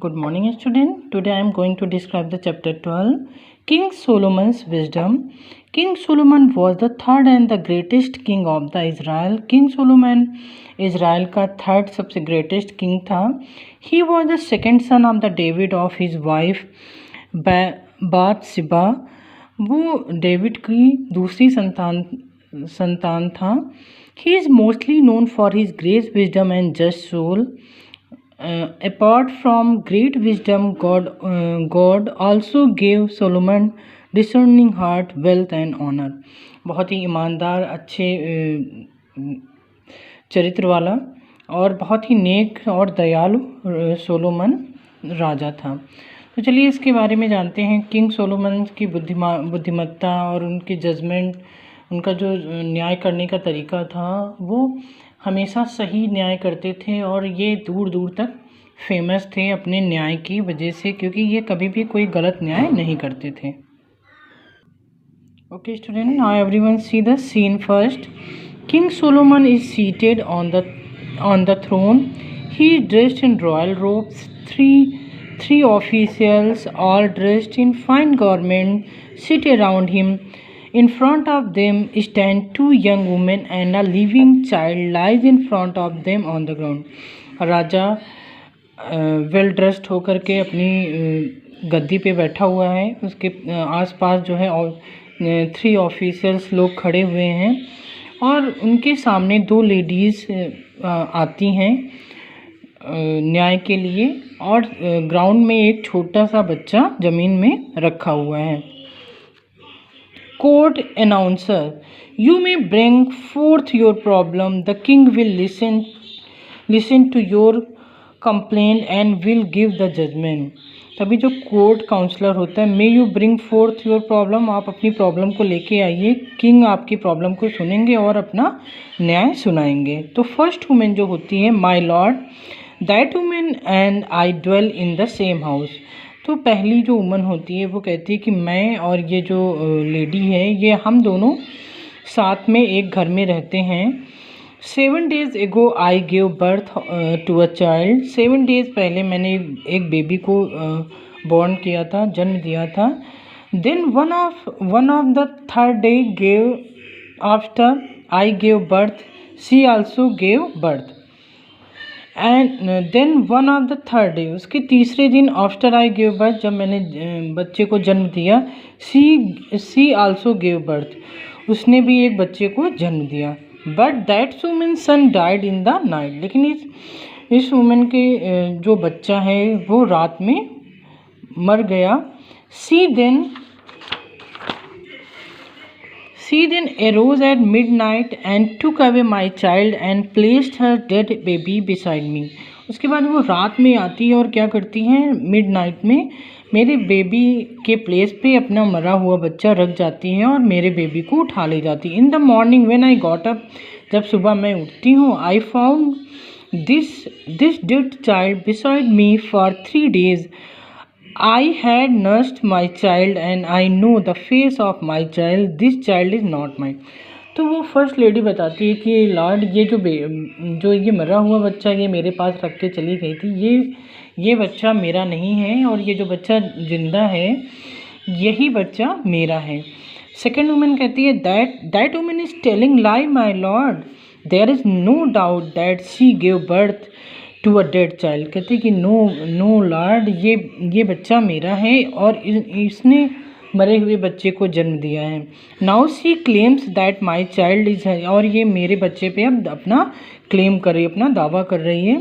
Good morning, student. Today I am going to describe the chapter 12, King Solomon's Wisdom. King Solomon was the third and the greatest king of the Israel. King Solomon Israel का third सबसे greatest king था. He was the second son of the David of his wife बातशिबा. वो David की दूसरी संतान था. He is mostly known for his great wisdom and just soul. Apart from great wisdom, God also gave Solomon discerning heart, wealth and honor. बहुत ही ईमानदार, अच्छे चरित्र वाला और बहुत ही नेक और दयालु सोलोमन राजा था. तो चलिए इसके बारे में जानते हैं. किंग सोलोमन की बुद्धिमत्ता और उनकी जजमेंट, उनका जो न्याय करने का तरीका था वो हमेशा सही न्याय करते थे और ये दूर दूर तक फेमस थे अपने न्याय की वजह से, क्योंकि ये कभी भी कोई गलत न्याय नहीं करते थे. Okay student, now everyone see the scene first. King Solomon is seated on the throne. He is dressed in royal robes. Three officials, all dressed in fine garments, sit around him. In front of them stand two young women and a living child lies in front of them on the ground. Raja well dressed होकर के अपनी गद्दी पे बैठा हुआ है. उसके आसपास जो है और 3 ऑफिसर्स लोग खड़े हुए हैं और उनके सामने 2 लेडीज़ आती हैं न्याय के लिए. और ग्राउंड में एक छोटा सा बच्चा ज़मीन में रखा हुआ है. Court announcer, you may bring forth your problem. The king will listen to your complaint and will give the judgment. तभी जो कोर्ट काउंसलर होता है, may you bring fourth your problem, आप अपनी प्रॉब्लम को लेके आइए, किंग आपकी प्रॉब्लम को सुनेंगे और अपना न्याय सुनाएंगे. तो फर्स्ट वुमेन जो होती है, my lord, that women and I dwell in the same house. तो पहली जो वुमन होती है वो कहती है कि मैं और ये जो लेडी है ये हम दोनों साथ में एक घर में रहते हैं. 7 days ago I give birth to a child. 7 days पहले मैंने एक बेबी को बॉर्न किया था, जन्म दिया था. Then one of the third day gave after I give birth, she also gave birth. And then one of the third day, उसके तीसरे दिन, आफ्टर आई गिव बर्थ, जब मैंने बच्चे को जन्म दिया, सी आल्सो गिव बर्थ, उसने भी एक बच्चे को जन्म दिया. But that women son died in the night. लेकिन इस वुमेन के जो बच्चा है वो रात में मर गया. सी then arose at midnight and took away my child and placed her dead baby beside me. उसके बाद वो रात में आती है और क्या करती हैं, मिडनाइट में मेरे बेबी के प्लेस पे अपना मरा हुआ बच्चा रख जाती हैं और मेरे बेबी को उठा ले जाती. In the morning when I got up, जब सुबह मैं उठती हूँ, I found this dead child beside me for 3 days. I had nursed my child and I know the face of my child. This child is not mine. तो वो first lady बताती है कि लॉर्ड, ये जो ये मरा हुआ बच्चा ये मेरे पास रख के चली गई थी, ये बच्चा मेरा नहीं है और ये जो बच्चा जिंदा है यही बच्चा मेरा है. सेकेंड वुमेन कहती है that women is telling lie my lord. There is no doubt that she give birth to a dead child. कहते कि नो लॉर्ड, ये बच्चा मेरा है और इसने मरे हुए बच्चे को जन्म दिया है. Now she claims that my child is, और ये मेरे बच्चे पे अब अपना क्लेम कर रही है, अपना दावा कर रही है.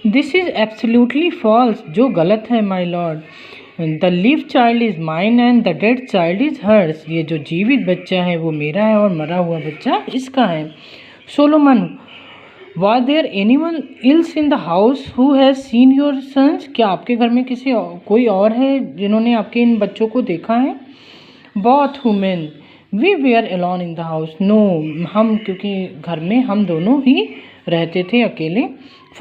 दिस इज़ एब्सोल्युटली फॉल्स, जो गलत है my lord. The live child is mine and the dead child is hers. ये जो जीवित बच्चा है वो मेरा है और मरा हुआ बच्चा इसका है. Solomon, Was there anyone else in the house who has seen your sons? क्या आपके घर में कोई और है जिन्होंने आपके इन बच्चों को देखा है? Both women, we were alone in the house. No, हम क्योंकि घर में हम दोनों ही रहते थे अकेले.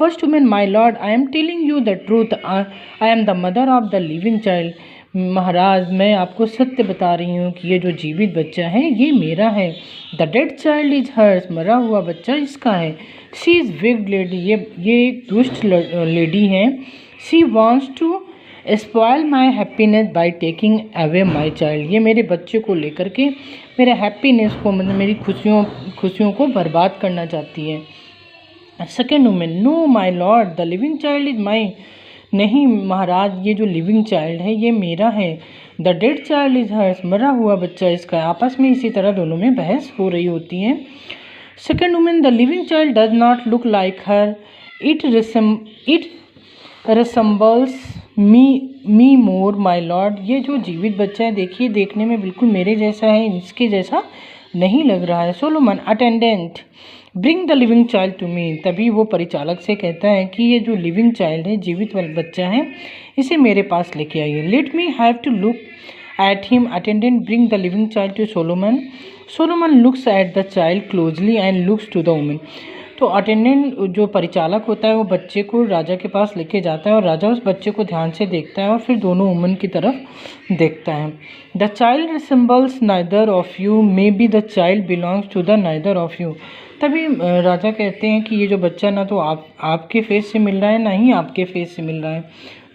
First woman, my lord, I am telling you the truth. I am the mother of the living child. महाराज, मैं आपको सत्य बता रही हूँ कि ये जो जीवित बच्चा है ये मेरा है. The dead child is hers, मरा हुआ बच्चा इसका है. शी इज़ विक्ड लेडी, ये एक दुष्ट लेडी है. She wants to spoil my happiness by taking away my child. ये मेरे बच्चे को लेकर के मेरे हैप्पीनेस को, मतलब मेरी खुशियों को बर्बाद करना चाहती है। Second women, no my lord the living child is my. नहीं महाराज, ये जो लिविंग चाइल्ड है ये मेरा है। The dead child is hers, मरा हुआ बच्चा इसका। आपस में इसी तरह दोनों में बहस हो रही होती है। Second women, the living child does not look like her, it रिसम्बल्स me more my lord. ये जो जीवित बच्चा है देखिए, देखने में बिल्कुल मेरे जैसा है, इसके जैसा नहीं लग रहा है। Solomon, attendant bring the living child to me. तभी वो परिचालक से कहता है कि ये जो लिविंग चाइल्ड है, जीवित बच्चा है, इसे मेरे पास लेके आइए। Let me have to look at him. Attendant bring the living child to Solomon. Solomon looks at the child closely and looks to the woman. तो अटेंडेंट जो परिचालक होता है वो बच्चे को राजा के पास लेके जाता है और राजा उस बच्चे को ध्यान से देखता है और फिर दोनों वुमन की तरफ देखता है। The child resembles neither of you, maybe the child belongs to the neither of you. तभी राजा कहते हैं कि ये जो बच्चा ना तो आपके फेस से मिल रहा है, ना ही आपके फेस से मिल रहा है।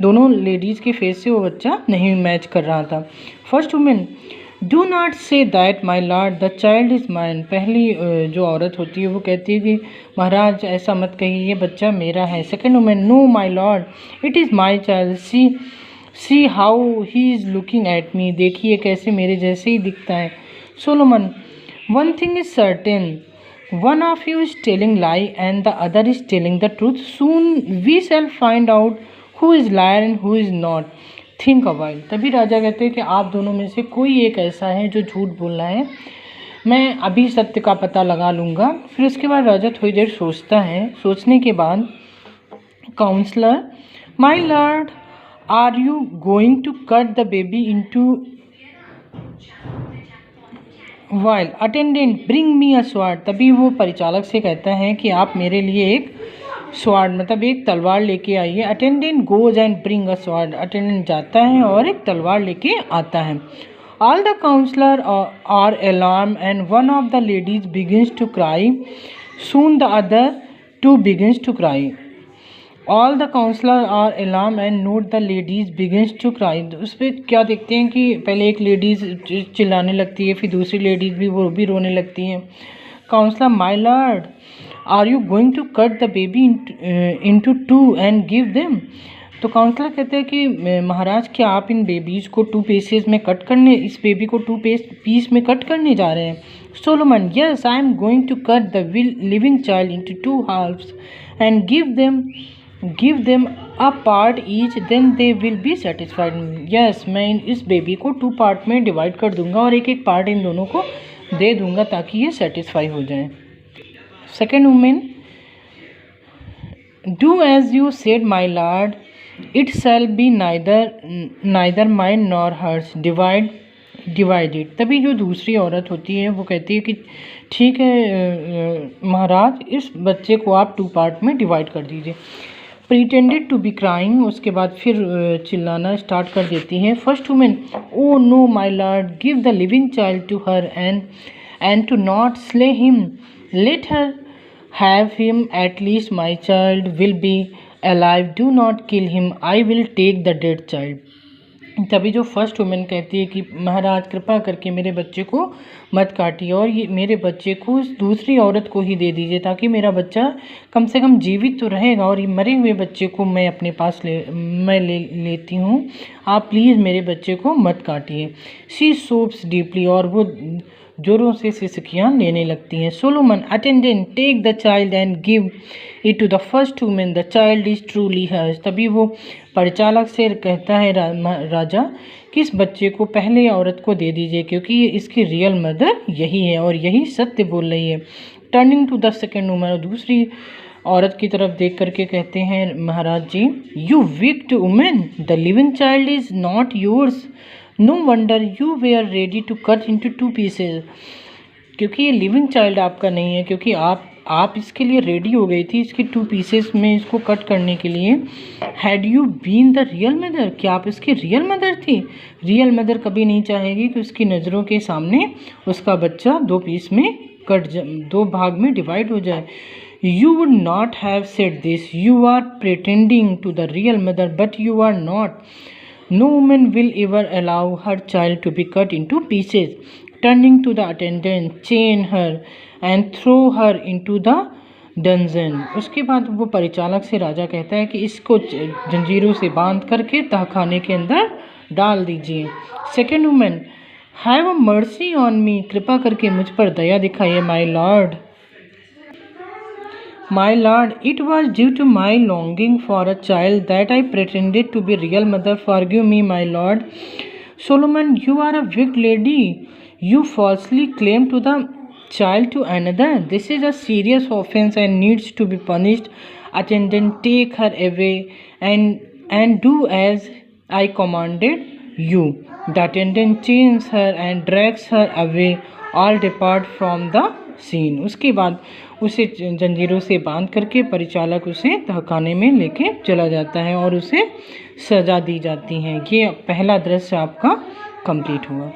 दोनों लेडीज़ के फेस से वो बच्चा नहीं मैच कर रहा था। First women, do not say that my lord the child is mine. पहली जो औरत होती है वो कहती है कि महाराज ऐसा मत कहिए, ये बच्चा मेरा है। Second women, no my lord it is my child, see how he is looking at me. देखिए कैसे मेरे जैसे ही दिखता है। Solomon, one thing is certain, one of you is telling lie and the other is telling the truth. Soon we shall find out who is liar and who is not. Think a while. तभी राजा कहते हैं कि आप दोनों में से कोई एक ऐसा है जो झूठ बोल रहा है, मैं अभी सत्य का पता लगा लूँगा। फिर उसके बाद राजा थोड़ी देर सोचता है। सोचने के बाद, counsellor, my lord are you going to cut the baby into while attendant bring me a sword. तभी वो परिचालक से कहता है कि आप मेरे लिए एक स्वॉर्ड, मतलब एक तलवार लेके आइए। Attendant goes and bring a sword. Attendant जाता है और एक तलवार लेके आता है। All the counsellor are alarm and one of the ladies begins to cry, soon the other too begins to cry. All the counsellor are alarm and note the ladies begins to cry. उस पर क्या देखते हैं कि पहले एक ladies चिल्लाने लगती है, फिर दूसरी लेडीज़ भी वो भी रोने लगती हैं। Counsellor, my lord are you going to cut the baby into two and give them. तो काउंसलर कहते हैं कि महाराज क्या आप इन बेबीज़ को 2 पीसेस में कट करने, इस बेबी को 2 पीस में कट करने जा रहे हैं। Solomon, yes I am going to cut the living child into 2 halfs and give them a part each, then they will be satisfied. Yes, मैं इस बेबी को 2 पार्ट में डिवाइड कर दूंगा और एक एक पार्ट इन दोनों को दे दूंगा ताकि ये सेटिस्फाई हो जाए। Second women, do as you said my lord, it shall be neither mine nor hers, divided. तभी जो दूसरी औरत होती है वो कहती है कि ठीक है महाराज, इस बच्चे को आप 2 पार्ट में डिवाइड कर दीजिए। प्रिटेंडेड टू बी क्राइंग, उसके बाद फिर चिल्लाना स्टार्ट कर देती है। First women, oh no my lord give the living child to her and to not slay him, let her have him, at least my child will be alive, do not kill him, I will take the dead child. तभी जो first women कहती है कि महाराज कृपा करके मेरे बच्चे को मत काटिए और ये मेरे बच्चे को उस दूसरी औरत को ही दे दीजिए ताकि मेरा बच्चा कम से कम जीवित तो रहेगा और ये मरे हुए बच्चे को मैं अपने पास लेती हूँ। आप प्लीज़ मेरे बच्चे को मत काटिए। शी सोप्स डीपली, और वो जोरों से सिसकियाँ लेने लगती हैं। Solomon, attendant take the child and give it to the first women, the child is truly hers. तभी वो परिचालक से कहता है राजा कि इस बच्चे को पहले औरत को दे दीजिए क्योंकि ये इसकी रियल मदर यही है और यही सत्य बोल रही है। Turning to the second woman, दूसरी औरत की तरफ देख करके कहते हैं महाराज जी, you wicked women, the living child is not yours, no wonder you were ready to cut into 2 pieces. क्योंकि ये लिविंग चाइल्ड आपका नहीं है, क्योंकि आप इसके लिए रेडी हो गई थी इसके 2 पीसेस में इसको कट करने के लिए। Had you been the real mother, क्या आप इसकी रियल मदर थी? रियल मदर कभी नहीं चाहेगी कि उसकी नज़रों के सामने उसका बच्चा 2 पीस में 2 भाग में डिवाइड हो जाए। You would not have said this. You are pretending to the real mother, but you are not. No woman will ever allow her child to be cut into pieces. Turning to the attendant, chain her and throw her into the dungeon. उसके बाद वो परिचालक से राजा कहता है कि इसको जंजीरों से बांध करके तहखाने के अंदर डाल दीजिए. Second women, have a mercy on me, कृपा करके मुझ पर दया दिखाइए. My lord, My lord, it was due to my longing for a child that I pretended to be real mother. Forgive me, my lord. Solomon, you are a wicked lady. You falsely claim to the child to another. This is a serious offense and needs to be punished. Attendant, take her away and do as I commanded you. The attendant chains her and drags her away. All depart from the scene. उसके बाद उसे जंजीरों से बांध करके परिचालक उसे तहखाने में लेके चला जाता है और उसे सजा दी जाती है. ये पहला दृश्य आपका कंप्लीट हुआ.